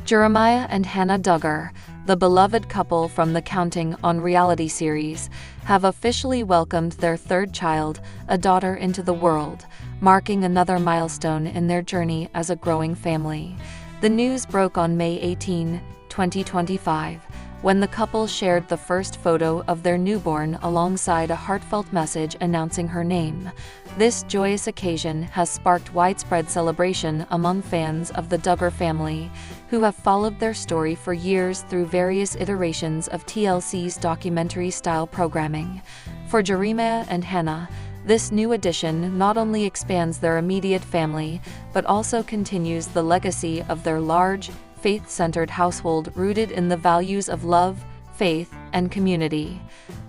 Jeremiah and Hannah Duggar, the beloved couple from the Counting On reality series, have officially welcomed their third child, a daughter, into the world, marking another milestone in their journey as a growing family. The news broke on May 18, 2025, when the couple shared the first photo of their newborn alongside a heartfelt message announcing her name. This joyous occasion has sparked widespread celebration among fans of the Duggar family, who have followed their story for years through various iterations of TLC's documentary-style programming. For Jeremiah and Hannah, this new addition not only expands their immediate family, but also continues the legacy of their large, faith-centered household rooted in the values of love, faith, and community.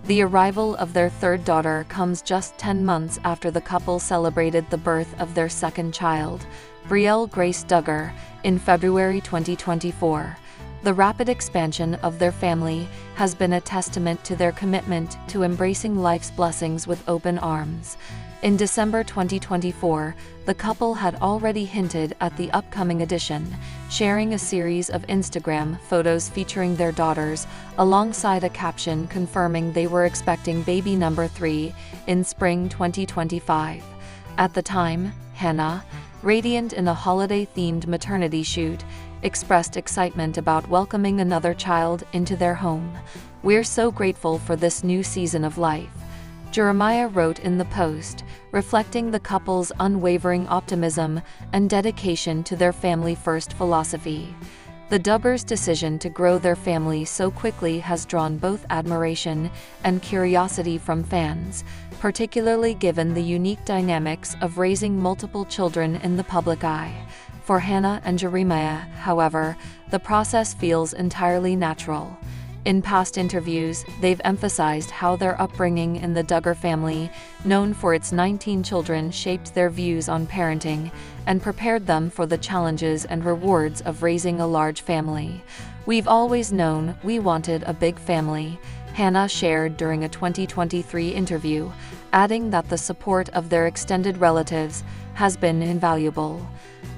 The arrival of their third daughter comes just 10 months after the couple celebrated the birth of their second child, Brielle Grace Duggar, in February 2024. The rapid expansion of their family has been a testament to their commitment to embracing life's blessings with open arms. In December 2024, the couple had already hinted at the upcoming addition, sharing a series of Instagram photos featuring their daughters, alongside a caption confirming they were expecting baby number 3 in spring 2025. At the time, Hannah, radiant in a holiday-themed maternity shoot, expressed excitement about welcoming another child into their home. "We're so grateful for this new season of life," Jeremiah wrote in the post, reflecting the couple's unwavering optimism and dedication to their family-first philosophy. The Duggars' decision to grow their family so quickly has drawn both admiration and curiosity from fans, particularly given the unique dynamics of raising multiple children in the public eye. For Hannah and Jeremiah, however, the process feels entirely natural. In past interviews, they've emphasized how their upbringing in the Duggar family, known for its 19 children, shaped their views on parenting and prepared them for the challenges and rewards of raising a large family. "We've always known we wanted a big family," Hannah shared during a 2023 interview, adding that the support of their extended relatives has been invaluable.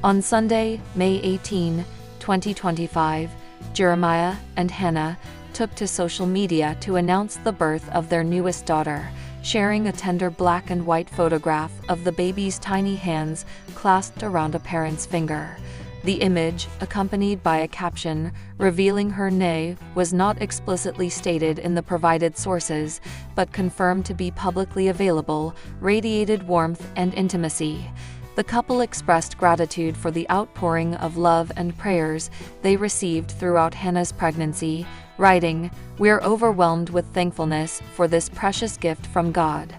On Sunday, May 18, 2025, Jeremiah and Hannah took to social media to announce the birth of their newest daughter, sharing a tender black and white photograph of the baby's tiny hands clasped around a parent's finger. The image, accompanied by a caption revealing her name, was not explicitly stated in the provided sources, but confirmed to be publicly available, radiated warmth and intimacy. The couple expressed gratitude for the outpouring of love and prayers they received throughout Hannah's pregnancy, writing, "We're overwhelmed with thankfulness for this precious gift from God."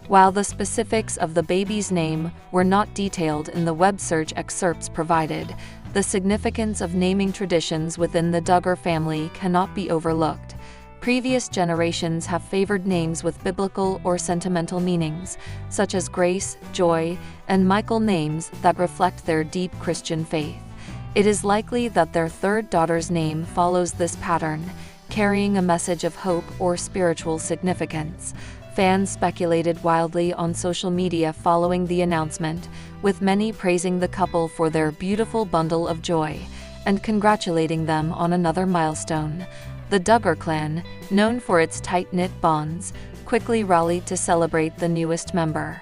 While the specifics of the baby's name were not detailed in the web search excerpts provided, the significance of naming traditions within the Duggar family cannot be overlooked. Previous generations have favored names with biblical or sentimental meanings, such as Grace, Joy, and Michael, names that reflect their deep Christian faith. It is likely that their third daughter's name follows this pattern, carrying a message of hope or spiritual significance. Fans speculated wildly on social media following the announcement, with many praising the couple for their beautiful bundle of joy and congratulating them on another milestone. The Duggar clan, known for its tight-knit bonds, quickly rallied to celebrate the newest member.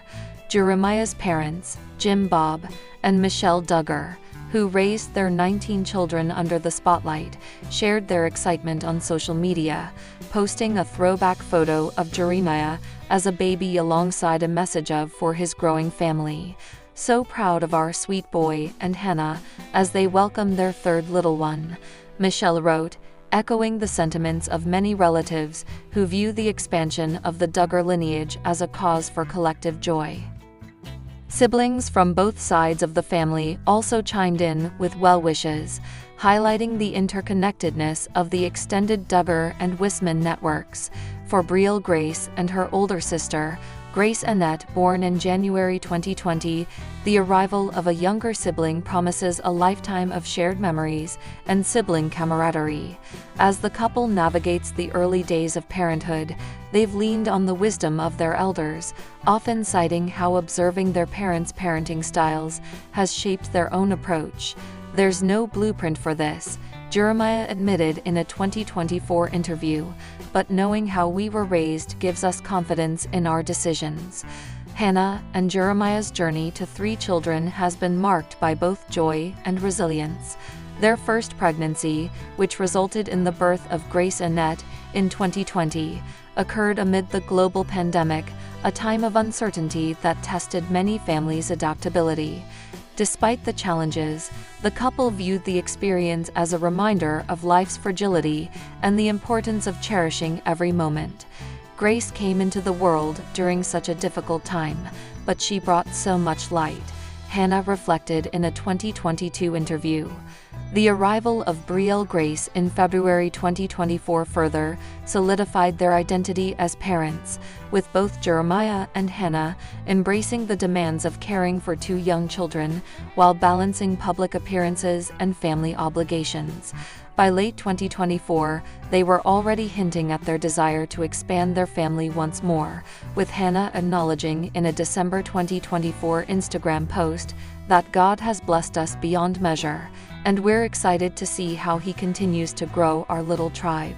Jeremiah's parents, Jim Bob and Michelle Duggar, who raised their 19 children under the spotlight, shared their excitement on social media, posting a throwback photo of Jeremiah as a baby alongside a message of for his growing family. "So proud of our sweet boy and Hannah as they welcome their third little one," Michelle wrote, echoing the sentiments of many relatives who view the expansion of the Duggar lineage as a cause for collective joy. Siblings from both sides of the family also chimed in with well wishes, highlighting the interconnectedness of the extended Duggar and Wisman networks. For Brielle Grace and her older sister, Grace Annette, born in January 2020, the arrival of a younger sibling promises a lifetime of shared memories and sibling camaraderie. As the couple navigates the early days of parenthood, they've leaned on the wisdom of their elders, often citing how observing their parents' parenting styles has shaped their own approach. "There's no blueprint for this," Jeremiah admitted in a 2024 interview, "But knowing how we were raised gives us confidence in our decisions." Hannah and Jeremiah's journey to 3 children has been marked by both joy and resilience. Their first pregnancy, which resulted in the birth of Grace Annette in 2020, occurred amid the global pandemic, a time of uncertainty that tested many families' adaptability. Despite the challenges, the couple viewed the experience as a reminder of life's fragility and the importance of cherishing every moment. Grace came into the world during such a difficult time, but she brought so much light, Hannah reflected in a 2022 interview. The arrival of Brielle Grace in February 2024 further solidified their identity as parents, with both Jeremiah and Hannah embracing the demands of caring for 2 young children while balancing public appearances and family obligations. By late 2024, they were already hinting at their desire to expand their family once more, with Hannah acknowledging in a December 2024 Instagram post that God has blessed us beyond measure, and we're excited to see how He continues to grow our little tribe.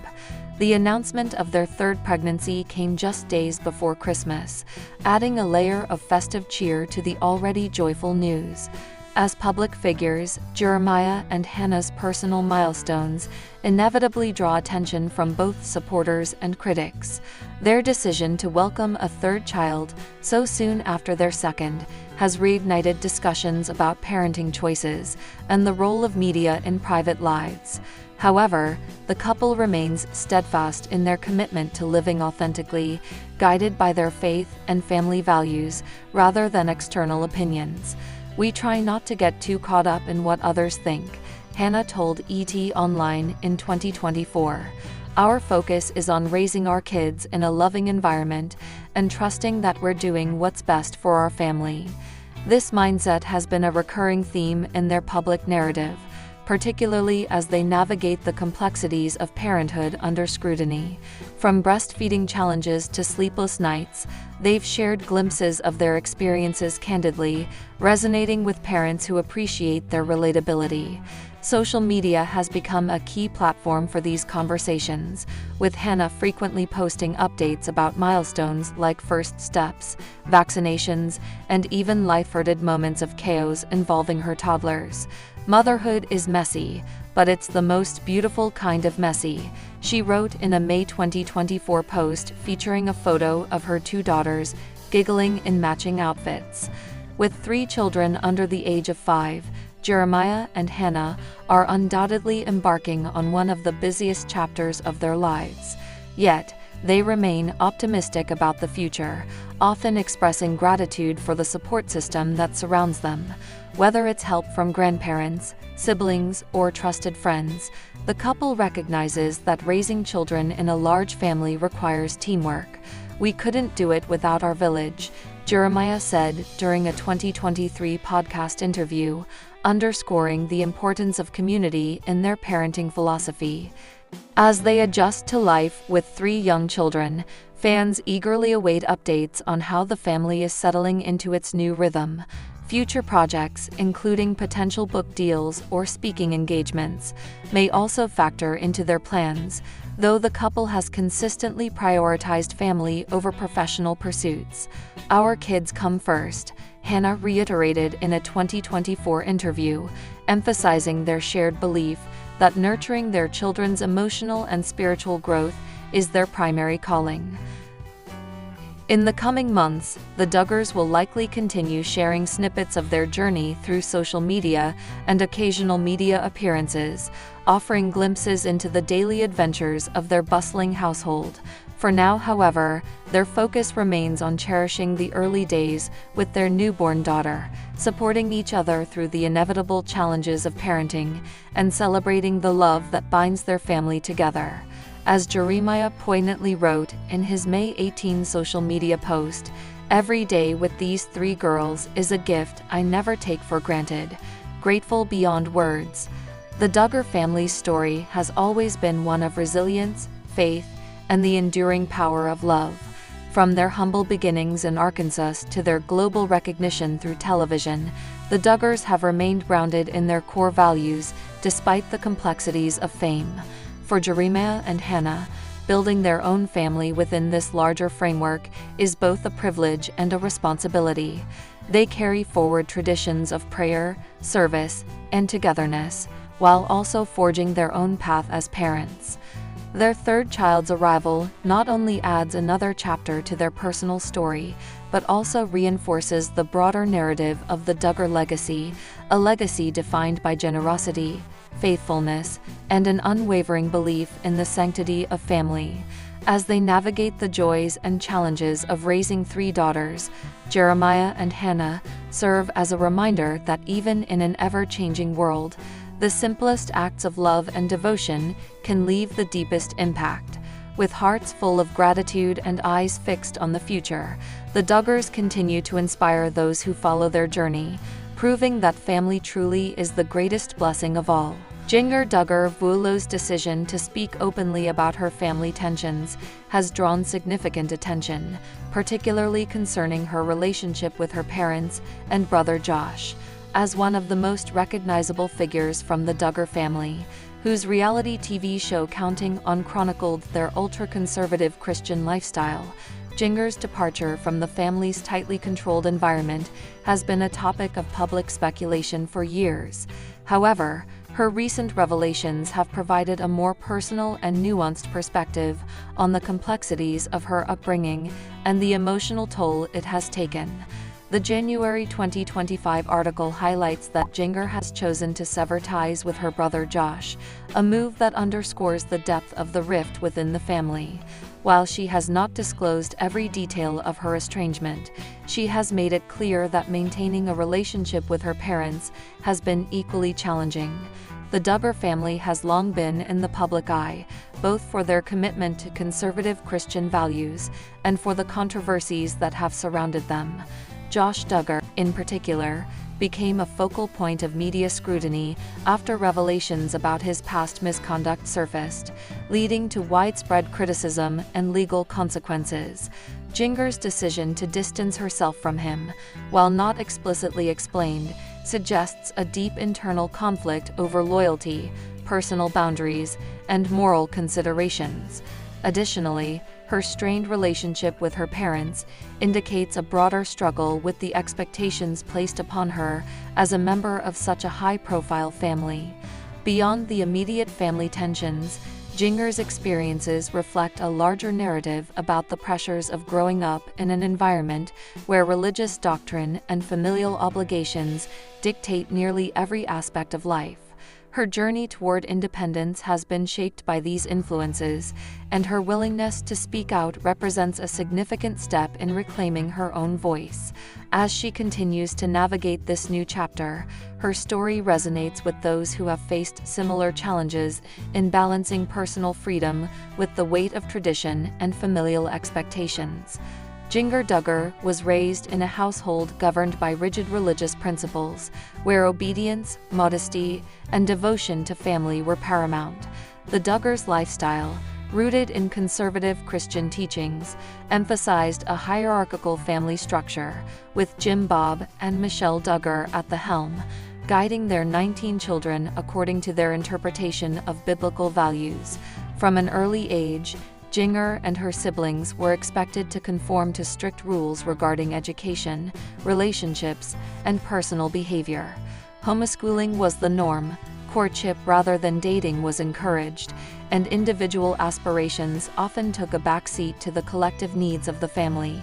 The announcement of their 3rd pregnancy came just days before Christmas, adding a layer of festive cheer to the already joyful news. As public figures, Jeremiah and Hannah's personal milestones inevitably draw attention from both supporters and critics. Their decision to welcome a 3rd child so soon after their 2nd has reignited discussions about parenting choices and the role of media in private lives. However, the couple remains steadfast in their commitment to living authentically, guided by their faith and family values rather than external opinions. "We try not to get too caught up in what others think," Hannah told ET Online in 2024. "Our focus is on raising our kids in a loving environment and trusting that we're doing what's best for our family." This mindset has been a recurring theme in their public narrative, particularly as they navigate the complexities of parenthood under scrutiny. From breastfeeding challenges to sleepless nights, they've shared glimpses of their experiences candidly, resonating with parents who appreciate their relatability. Social media has become a key platform for these conversations, with Hannah frequently posting updates about milestones like first steps, vaccinations, and even lighthearted moments of chaos involving her toddlers. "Motherhood is messy, but it's the most beautiful kind of messy," she wrote in a May 2024 post featuring a photo of her 2 daughters giggling in matching outfits. With 3 children under the age of 5, Jeremiah and Hannah are undoubtedly embarking on one of the busiest chapters of their lives. Yet, they remain optimistic about the future, often expressing gratitude for the support system that surrounds them. Whether it's help from grandparents, siblings, or trusted friends, the couple recognizes that raising children in a large family requires teamwork. "We couldn't do it without our village," Jeremiah said during a 2023 podcast interview, underscoring the importance of community in their parenting philosophy. As they adjust to life with 3 young children, fans eagerly await updates on how the family is settling into its new rhythm. Future projects, including potential book deals or speaking engagements, may also factor into their plans, though the couple has consistently prioritized family over professional pursuits. "Our kids come first," Hannah reiterated in a 2024 interview, emphasizing their shared belief that nurturing their children's emotional and spiritual growth is their primary calling. In the coming months, the Duggars will likely continue sharing snippets of their journey through social media and occasional media appearances, offering glimpses into the daily adventures of their bustling household. For now, however, their focus remains on cherishing the early days with their newborn daughter, supporting each other through the inevitable challenges of parenting, and celebrating the love that binds their family together. As Jeremiah poignantly wrote in his May 18 social media post, "Every day with these 3 girls is a gift I never take for granted, grateful beyond words." The Duggar family's story has always been one of resilience, faith, and the enduring power of love. From their humble beginnings in Arkansas to their global recognition through television, the Duggars have remained grounded in their core values, despite the complexities of fame. For Jeremiah and Hannah, building their own family within this larger framework is both a privilege and a responsibility. They carry forward traditions of prayer, service, and togetherness, while also forging their own path as parents. Their third child's arrival not only adds another chapter to their personal story, but also reinforces the broader narrative of the Duggar legacy, a legacy defined by generosity, faithfulness, and an unwavering belief in the sanctity of family. As they navigate the joys and challenges of raising three daughters, Jeremiah and Hannah serve as a reminder that even in an ever-changing world, the simplest acts of love and devotion can leave the deepest impact. With hearts full of gratitude and eyes fixed on the future, the Duggars continue to inspire those who follow their journey, proving that family truly is the greatest blessing of all. Duggar Vuolo's decision to speak openly about her family tensions has drawn significant attention, particularly concerning her relationship with her parents and brother Josh. As one of the most recognizable figures from the Duggar family, whose reality TV show Counting On chronicled their ultra-conservative Christian lifestyle, Duggar's departure from the family's tightly controlled environment has been a topic of public speculation for years. However, her recent revelations have provided a more personal and nuanced perspective on the complexities of her upbringing and the emotional toll it has taken. The January 2025 article highlights that Duggar has chosen to sever ties with her brother Josh, a move that underscores the depth of the rift within the family. While she has not disclosed every detail of her estrangement, she has made it clear that maintaining a relationship with her parents has been equally challenging. The Duggar family has long been in the public eye, both for their commitment to conservative Christian values and for the controversies that have surrounded them. Josh Duggar, in particular, became a focal point of media scrutiny after revelations about his past misconduct surfaced, leading to widespread criticism and legal consequences. Duggar's decision to distance herself from him, while not explicitly explained, suggests a deep internal conflict over loyalty, personal boundaries, and moral considerations. Additionally, her strained relationship with her parents indicates a broader struggle with the expectations placed upon her as a member of such a high-profile family. Beyond the immediate family tensions, Duggar's experiences reflect a larger narrative about the pressures of growing up in an environment where religious doctrine and familial obligations dictate nearly every aspect of life. Her journey toward independence has been shaped by these influences, and her willingness to speak out represents a significant step in reclaiming her own voice. As she continues to navigate this new chapter, her story resonates with those who have faced similar challenges in balancing personal freedom with the weight of tradition and familial expectations. Duggar was raised in a household governed by rigid religious principles, where obedience, modesty, and devotion to family were paramount. The Duggars' lifestyle, rooted in conservative Christian teachings, emphasized a hierarchical family structure, with Jim Bob and Michelle Duggar at the helm, guiding their 19 children according to their interpretation of biblical values. From an early age, Duggar and her siblings were expected to conform to strict rules regarding education, relationships, and personal behavior. Homeschooling was the norm, courtship rather than dating was encouraged, and individual aspirations often took a backseat to the collective needs of the family.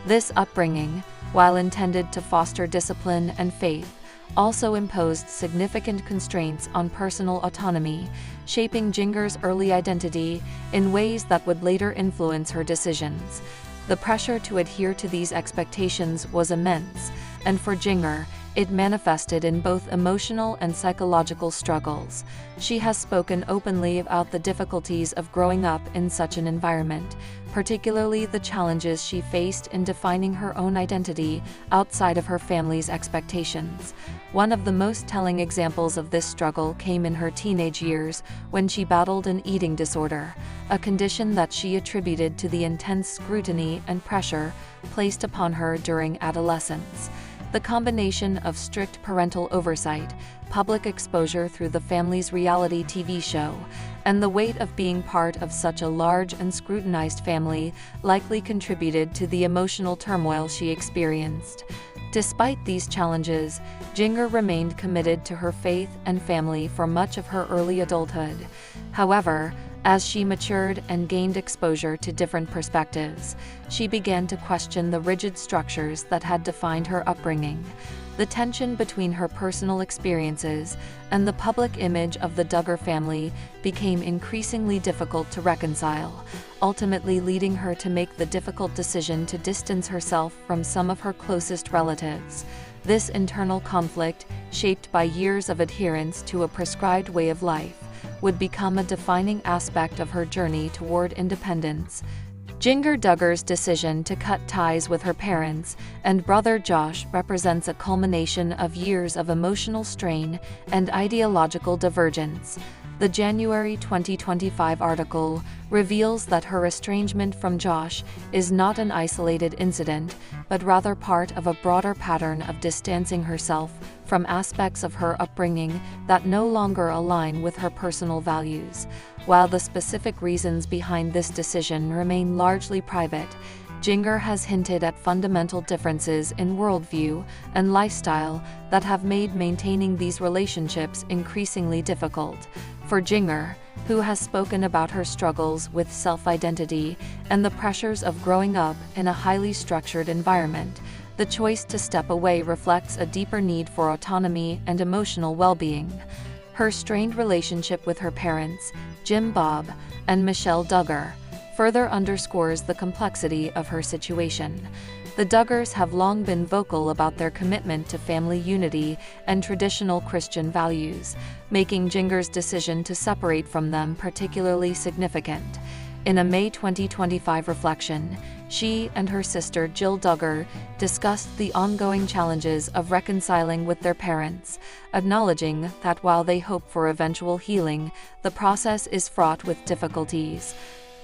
This upbringing, while intended to foster discipline and faith, also imposed significant constraints on personal autonomy, shaping Duggar's early identity in ways that would later influence her decisions. The pressure to adhere to these expectations was immense, and for Duggar, it manifested in both emotional and psychological struggles. She has spoken openly about the difficulties of growing up in such an environment, particularly the challenges she faced in defining her own identity outside of her family's expectations. One of the most telling examples of this struggle came in her teenage years, when she battled an eating disorder, a condition that she attributed to the intense scrutiny and pressure placed upon her during adolescence. The combination of strict parental oversight, public exposure through the family's reality TV show, and the weight of being part of such a large and scrutinized family likely contributed to the emotional turmoil she experienced. Despite these challenges, Duggar remained committed to her faith and family for much of her early adulthood. However, as she matured and gained exposure to different perspectives, she began to question the rigid structures that had defined her upbringing. The tension between her personal experiences and the public image of the Duggar family became increasingly difficult to reconcile, ultimately leading her to make the difficult decision to distance herself from some of her closest relatives. This internal conflict, shaped by years of adherence to a prescribed way of life, would become a defining aspect of her journey toward independence. Duggar's decision to cut ties with her parents and brother Josh represents a culmination of years of emotional strain and ideological divergence. The January 2025 article reveals that her estrangement from Josh is not an isolated incident, but rather part of a broader pattern of distancing herself from aspects of her upbringing that no longer align with her personal values. While the specific reasons behind this decision remain largely private, Duggar has hinted at fundamental differences in worldview and lifestyle that have made maintaining these relationships increasingly difficult. For Duggar, who has spoken about her struggles with self-identity and the pressures of growing up in a highly structured environment, the choice to step away reflects a deeper need for autonomy and emotional well-being. Her strained relationship with her parents, Jim Bob and Michelle Duggar, further underscores the complexity of her situation. The Duggars have long been vocal about their commitment to family unity and traditional Christian values, making Duggar's decision to separate from them particularly significant. In a May 2025 reflection, she and her sister Jill Duggar discussed the ongoing challenges of reconciling with their parents, acknowledging that while they hope for eventual healing, the process is fraught with difficulties.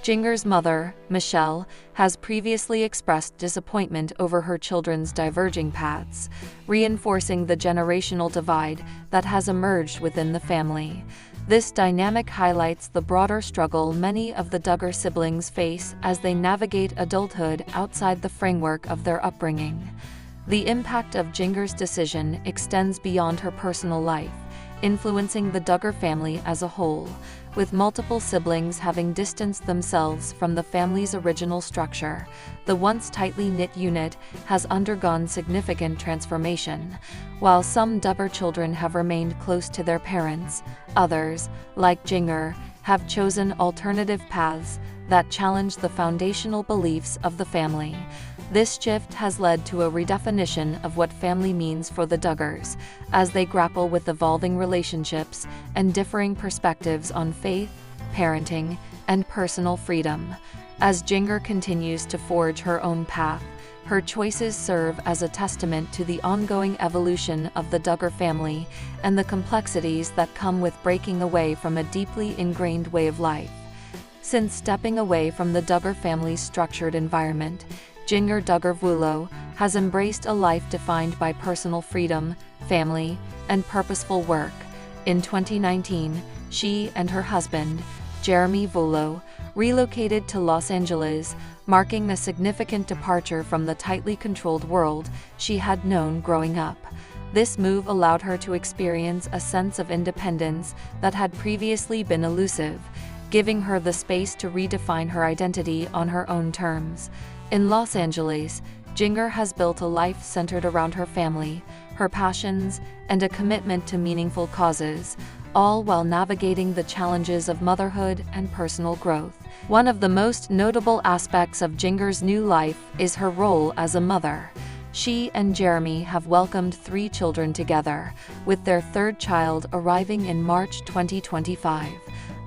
Duggar's mother, Michelle, has previously expressed disappointment over her children's diverging paths, reinforcing the generational divide that has emerged within the family. This dynamic highlights the broader struggle many of the Duggar siblings face as they navigate adulthood outside the framework of their upbringing. The impact of Duggar's decision extends beyond her personal life, influencing the Duggar family as a whole, with multiple siblings having distanced themselves from the family's original structure. The once tightly knit unit has undergone significant transformation. While some Duggar children have remained close to their parents, others, like Duggar, have chosen alternative paths that challenge the foundational beliefs of the family. This shift has led to a redefinition of what family means for the Duggars, as they grapple with evolving relationships and differing perspectives on faith, parenting, and personal freedom. As Duggar continues to forge her own path, her choices serve as a testament to the ongoing evolution of the Duggar family and the complexities that come with breaking away from a deeply ingrained way of life. Since stepping away from the Duggar family's structured environment, Duggar has embraced a life defined by personal freedom, family, and purposeful work. In 2019, she and her husband, Jeremy Vullo, relocated to Los Angeles, marking a significant departure from the tightly controlled world she had known growing up. This move allowed her to experience a sense of independence that had previously been elusive, giving her the space to redefine her identity on her own terms. In Los Angeles, Duggar has built a life centered around her family, her passions, and a commitment to meaningful causes, all while navigating the challenges of motherhood and personal growth. One of the most notable aspects of Duggar's new life is her role as a mother. She and Jeremy have welcomed 3 children together, with their third child arriving in March 2025.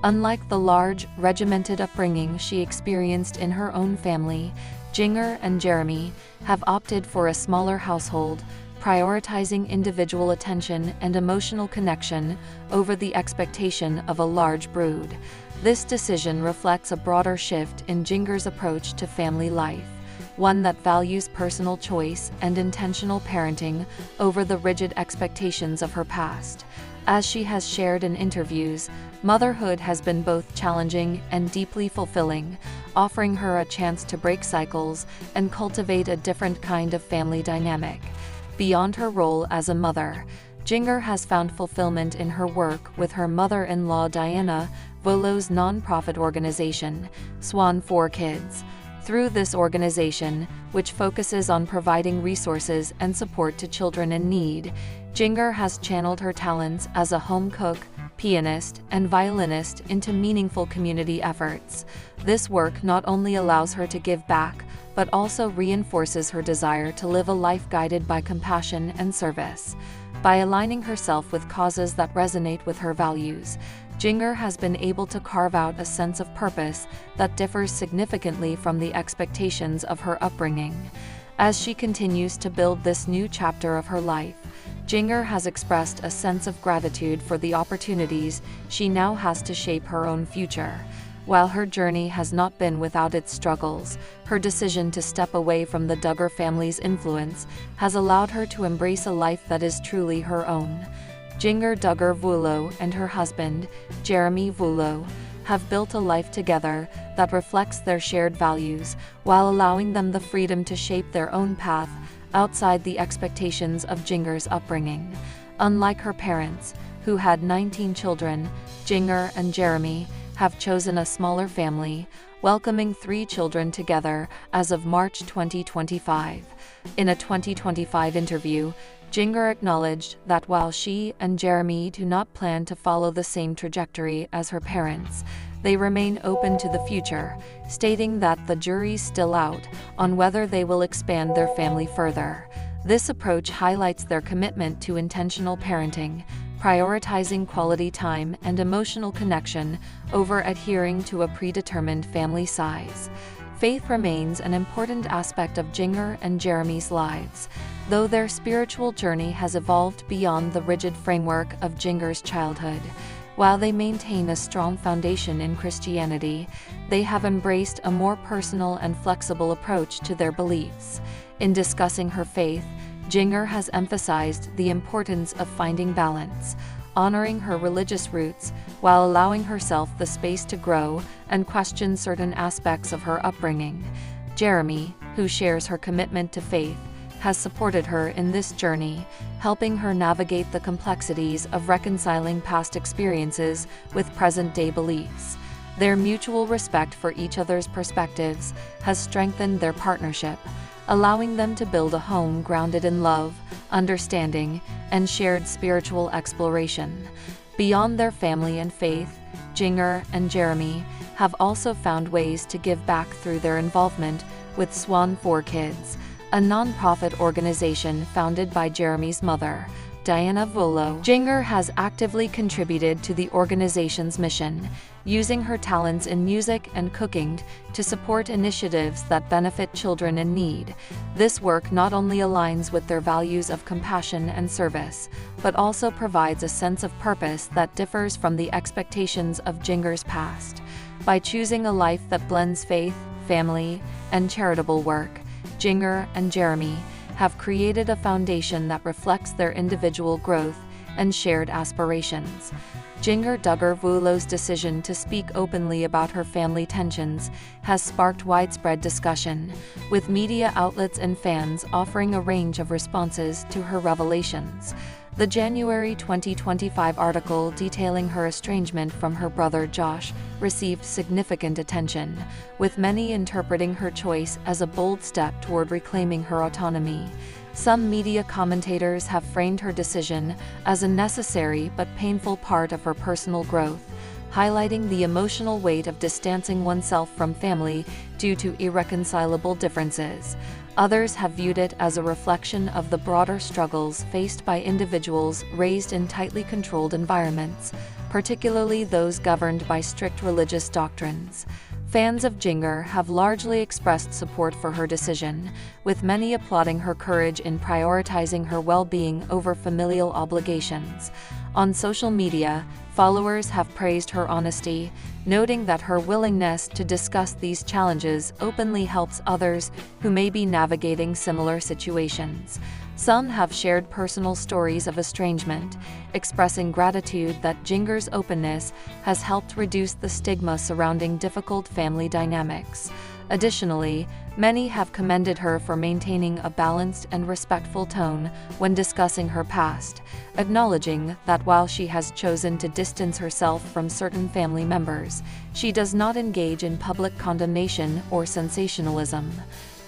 Unlike the large, regimented upbringing she experienced in her own family, Duggar and Jeremy have opted for a smaller household, prioritizing individual attention and emotional connection over the expectation of a large brood. This decision reflects a broader shift in Duggar's approach to family life. one that values personal choice and intentional parenting over the rigid expectations of her past. As she has shared in interviews, motherhood has been both challenging and deeply fulfilling, offering her a chance to break cycles and cultivate a different kind of family dynamic. Beyond her role as a mother, Duggar has found fulfillment in her work with her mother-in-law Diana Volo's non-profit organization, Swan for Kids. Through this organization, which focuses on providing resources and support to children in need, Duggar has channeled her talents as a home cook, pianist, and violinist into meaningful community efforts. This work not only allows her to give back, but also reinforces her desire to live a life guided by compassion and service. By aligning herself with causes that resonate with her values, Duggar has been able to carve out a sense of purpose that differs significantly from the expectations of her upbringing. As she continues to build this new chapter of her life, Duggar has expressed a sense of gratitude for the opportunities she now has to shape her own future. While her journey has not been without its struggles, her decision to step away from the Duggar family's influence has allowed her to embrace a life that is truly her own. Duggar Volo and her husband, Jeremy Volo, have built a life together that reflects their shared values, while allowing them the freedom to shape their own path outside the expectations of Duggar's upbringing. Unlike her parents, who had 19 children, Duggar and Jeremy have chosen a smaller family, welcoming 3 children together as of March 2025. In a 2025 interview, Duggar acknowledged that while she and Jeremy do not plan to follow the same trajectory as her parents, they remain open to the future, stating that the jury's still out on whether they will expand their family further. This approach highlights their commitment to intentional parenting, prioritizing quality time and emotional connection over adhering to a predetermined family size. Faith remains an important aspect of Duggar and Jeremy's lives, though their spiritual journey has evolved beyond the rigid framework of Duggar's childhood. While they maintain a strong foundation in Christianity, they have embraced a more personal and flexible approach to their beliefs. In discussing her faith, Duggar has emphasized the importance of finding balance, honoring her religious roots while allowing herself the space to grow and question certain aspects of her upbringing. Jeremy, who shares her commitment to faith, has supported her in this journey, helping her navigate the complexities of reconciling past experiences with present-day beliefs. Their mutual respect for each other's perspectives has strengthened their partnership, allowing them to build a home grounded in love, understanding, and shared spiritual exploration. Beyond their family and faith, Duggar and Jeremy have also found ways to give back through their involvement with Swan for Kids, a non-profit organization founded by Jeremy's mother, Diana Volo. Duggar has actively contributed to the organization's mission, using her talents in music and cooking to support initiatives that benefit children in need. This work not only aligns with their values of compassion and service, but also provides a sense of purpose that differs from the expectations of Duggar's past. By choosing a life that blends faith, family, and charitable work, Duggar and Jeremy have created a foundation that reflects their individual growth and shared aspirations. Duggar Volo's decision to speak openly about her family tensions has sparked widespread discussion, with media outlets and fans offering a range of responses to her revelations. The January 2025 article detailing her estrangement from her brother Josh received significant attention, with many interpreting her choice as a bold step toward reclaiming her autonomy. Some media commentators have framed her decision as a necessary but painful part of her personal growth, highlighting the emotional weight of distancing oneself from family due to irreconcilable differences. Others have viewed it as a reflection of the broader struggles faced by individuals raised in tightly controlled environments, particularly those governed by strict religious doctrines. Fans of Duggar have largely expressed support for her decision, with many applauding her courage in prioritizing her well-being over familial obligations. On social media, Followers have praised her honesty, noting that her willingness to discuss these challenges openly helps others who may be navigating similar situations. Some have shared personal stories of estrangement, expressing gratitude that Duggar's openness has helped reduce the stigma surrounding difficult family dynamics. Additionally, many have commended her for maintaining a balanced and respectful tone when discussing her past, acknowledging that while she has chosen to distance herself from certain family members, she does not engage in public condemnation or sensationalism.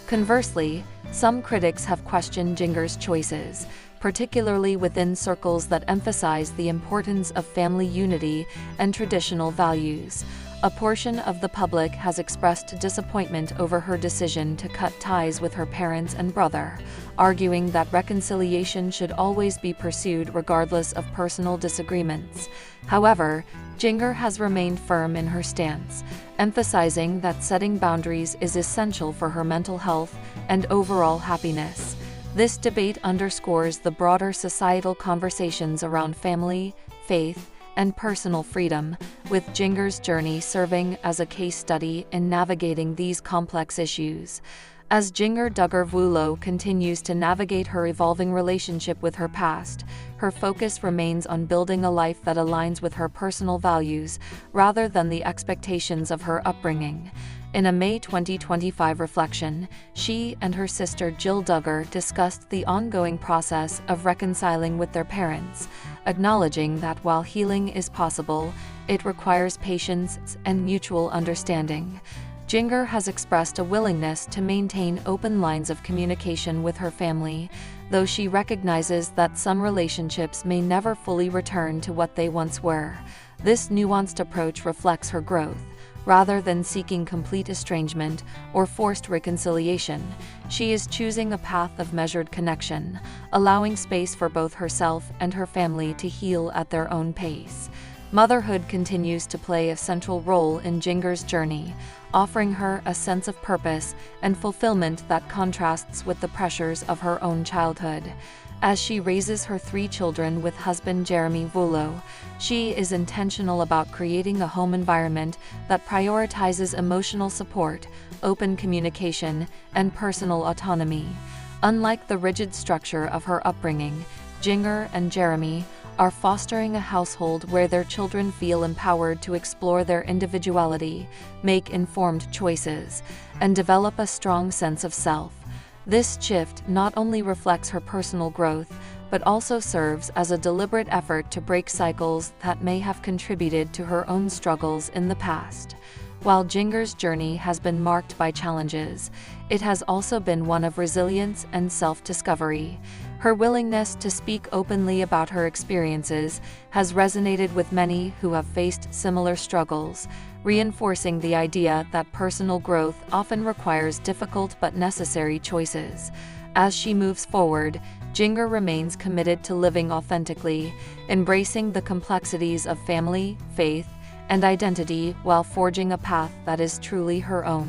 Conversely, some critics have questioned Duggar's choices, particularly within circles that emphasize the importance of family unity and traditional values. A portion of the public has expressed disappointment over her decision to cut ties with her parents and brother, arguing that reconciliation should always be pursued regardless of personal disagreements. However, Duggar has remained firm in her stance, emphasizing that setting boundaries is essential for her mental health and overall happiness. This debate underscores the broader societal conversations around family, faith, and personal freedom, with Duggar's journey serving as a case study in navigating these complex issues. As Duggar Vuolo continues to navigate her evolving relationship with her past, her focus remains on building a life that aligns with her personal values rather than the expectations of her upbringing. In a May 2025 reflection, she and her sister Jill Duggar discussed the ongoing process of reconciling with their parents, acknowledging that while healing is possible, it requires patience and mutual understanding. Duggar has expressed a willingness to maintain open lines of communication with her family, though she recognizes that some relationships may never fully return to what they once were. This nuanced approach reflects her growth. Rather than seeking complete estrangement or forced reconciliation, she is choosing a path of measured connection, allowing space for both herself and her family to heal at their own pace. Motherhood continues to play a central role in Duggar's journey, offering her a sense of purpose and fulfillment that contrasts with the pressures of her own childhood. As she raises her 3 children with husband Jeremy Vuolo, she is intentional about creating a home environment that prioritizes emotional support, open communication, and personal autonomy. Unlike the rigid structure of her upbringing, Duggar and Jeremy are fostering a household where their children feel empowered to explore their individuality, make informed choices, and develop a strong sense of self. This shift not only reflects her personal growth, but also serves as a deliberate effort to break cycles that may have contributed to her own struggles in the past. While Duggar's journey has been marked by challenges, it has also been one of resilience and self-discovery. Her willingness to speak openly about her experiences has resonated with many who have faced similar struggles, reinforcing the idea that personal growth often requires difficult but necessary choices. As she moves forward, Duggar remains committed to living authentically, embracing the complexities of family, faith, and identity while forging a path that is truly her own.